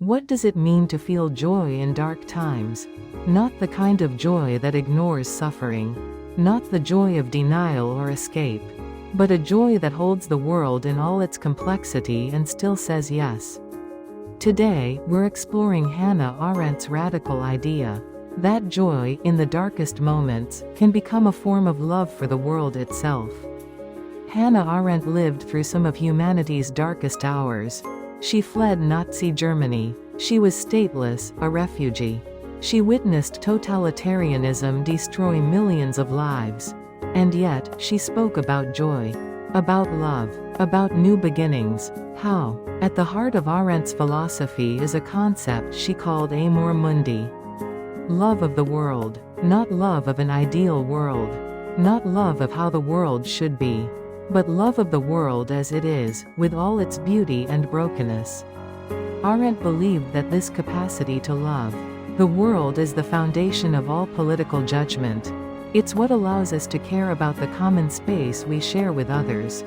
What does it mean to feel joy in dark times? Not the kind of joy that ignores suffering. Not the joy of denial or escape. But a joy that holds the world in all its complexity and still says yes. Today, we're exploring Hannah Arendt's radical idea that joy, in the darkest moments, can become a form of love for the world itself. Hannah Arendt lived through some of humanity's darkest hours. She fled Nazi Germany. She was stateless, a refugee. She witnessed totalitarianism destroy millions of lives. And yet, she spoke about joy. About love. About new beginnings. How? At the heart of Arendt's philosophy is a concept she called Amor Mundi. Love of the world. Not love of an ideal world. Not love of how the world should be. But love of the world as it is, with all its beauty and brokenness. Arendt believed that this capacity to love the world is the foundation of all political judgment. It's what allows us to care about the common space we share with others.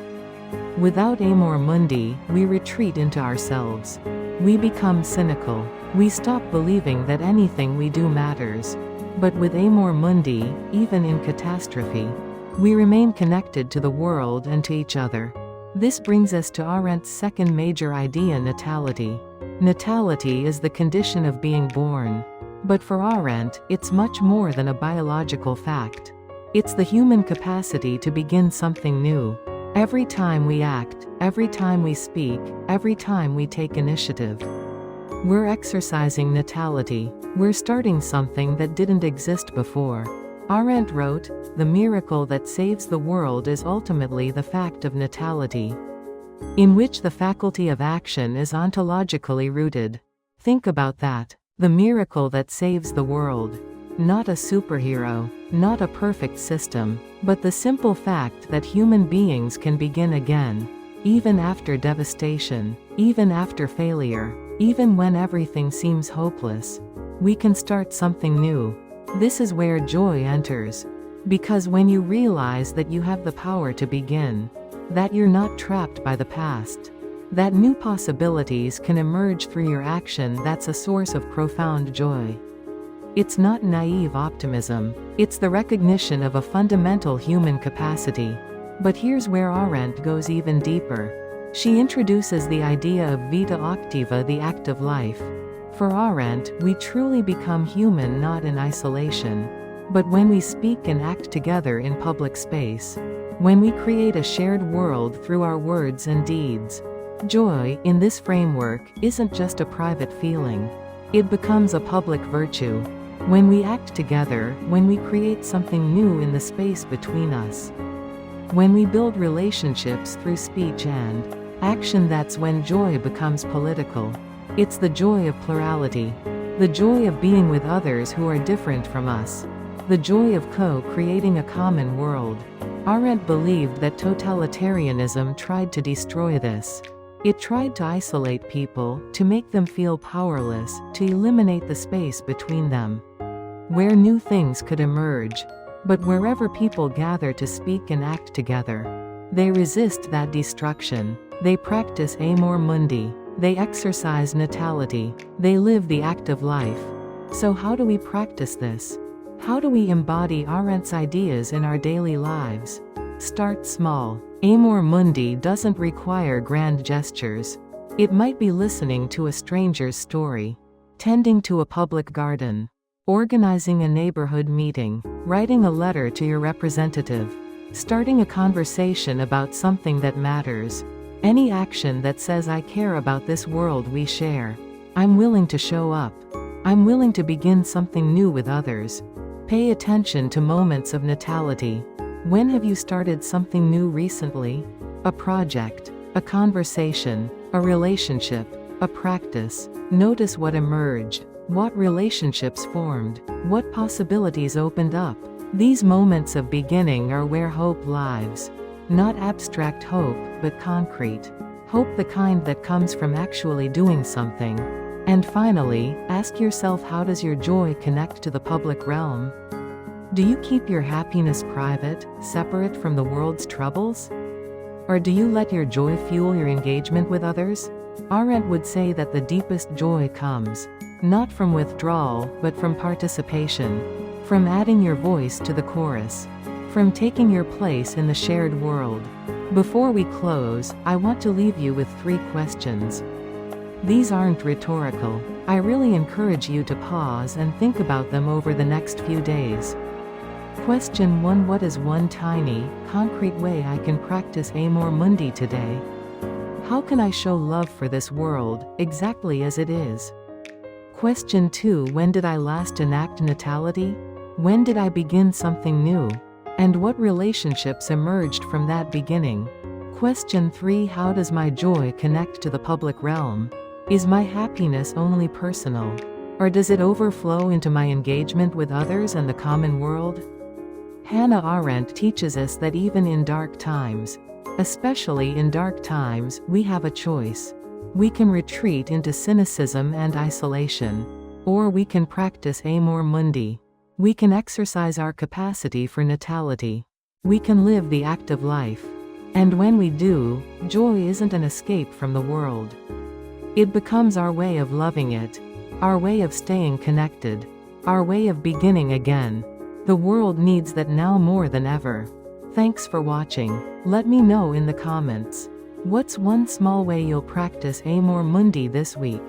Without Amor Mundi, we retreat into ourselves. We become cynical. We stop believing that anything we do matters. But with Amor Mundi, even in catastrophe, we remain connected to the world and to each other. This brings us to Arendt's second major idea, natality. Natality is the condition of being born. But for Arendt, it's much more than a biological fact. It's the human capacity to begin something new. Every time we act, every time we speak, every time we take initiative. We're exercising natality. We're starting something that didn't exist before. Arendt wrote, "The miracle that saves the world is ultimately the fact of natality, in which the faculty of action is ontologically rooted." Think about that. The miracle that saves the world. Not a superhero, not a perfect system, but the simple fact that human beings can begin again. Even after devastation, even after failure, even when everything seems hopeless. We can start something new. This is where joy enters. Because when you realize that you have the power to begin, that you're not trapped by the past, that new possibilities can emerge through your action, that's a source of profound joy. It's not naive optimism. It's the recognition of a fundamental human capacity. But here's where Arendt goes even deeper. She introduces the idea of Vita activa, the act of life. For Arendt, we truly become human not in isolation, but when we speak and act together in public space. When we create a shared world through our words and deeds. Joy, in this framework, isn't just a private feeling. It becomes a public virtue. When we act together, when we create something new in the space between us. When we build relationships through speech and action, that's when joy becomes political. It's the joy of plurality. The joy of being with others who are different from us. The joy of co-creating a common world. Arendt believed that totalitarianism tried to destroy this. It tried to isolate people, to make them feel powerless, to eliminate the space between them, where new things could emerge. But wherever people gather to speak and act together, they resist that destruction. They practice Amor Mundi. They exercise natality. They live the act of life. So how do we practice this? How do we embody Arendt's ideas in our daily lives? Start small. Amor Mundi doesn't require grand gestures. It might be listening to a stranger's story, tending to a public garden, organizing a neighborhood meeting, writing a letter to your representative, starting a conversation about something that matters. Any action that says, I care about this world we share. I'm willing to show up. I'm willing to begin something new with others. Pay attention to moments of natality. When have you started something new recently? A project, a conversation, a relationship, a practice. Notice what emerged. What relationships formed. What possibilities opened up. These moments of beginning are where hope lives. Not abstract hope, but concrete. Hope, the kind that comes from actually doing something. And finally, ask yourself, how does your joy connect to the public realm? Do you keep your happiness private, separate from the world's troubles? Or do you let your joy fuel your engagement with others? Arendt would say that the deepest joy comes not from withdrawal, but from participation, from adding your voice to the chorus, from taking your place in the shared world. Before we close, I want to leave you with 3 questions. These aren't rhetorical. I really encourage you to pause and think about them over the next few days. Question 1. What is one tiny, concrete way I can practice Amor Mundi today? How can I show love for this world, exactly as it is? Question 2. When did I last enact Natality? When did I begin something new? And what relationships emerged from that beginning? Question 3. How does my joy connect to the public realm? Is my happiness only personal? Or does it overflow into my engagement with others and the common world? Hannah Arendt teaches us that even in dark times, especially in dark times, we have a choice. We can retreat into cynicism and isolation. Or we can practice Amor Mundi. We can exercise our capacity for natality. We can live the active life. And when we do, joy isn't an escape from the world. It becomes our way of loving it, our way of staying connected, our way of beginning again. The world needs that now more than ever. Thanks for watching. Let me know in the comments. What's one small way you'll practice Amor Mundi this week?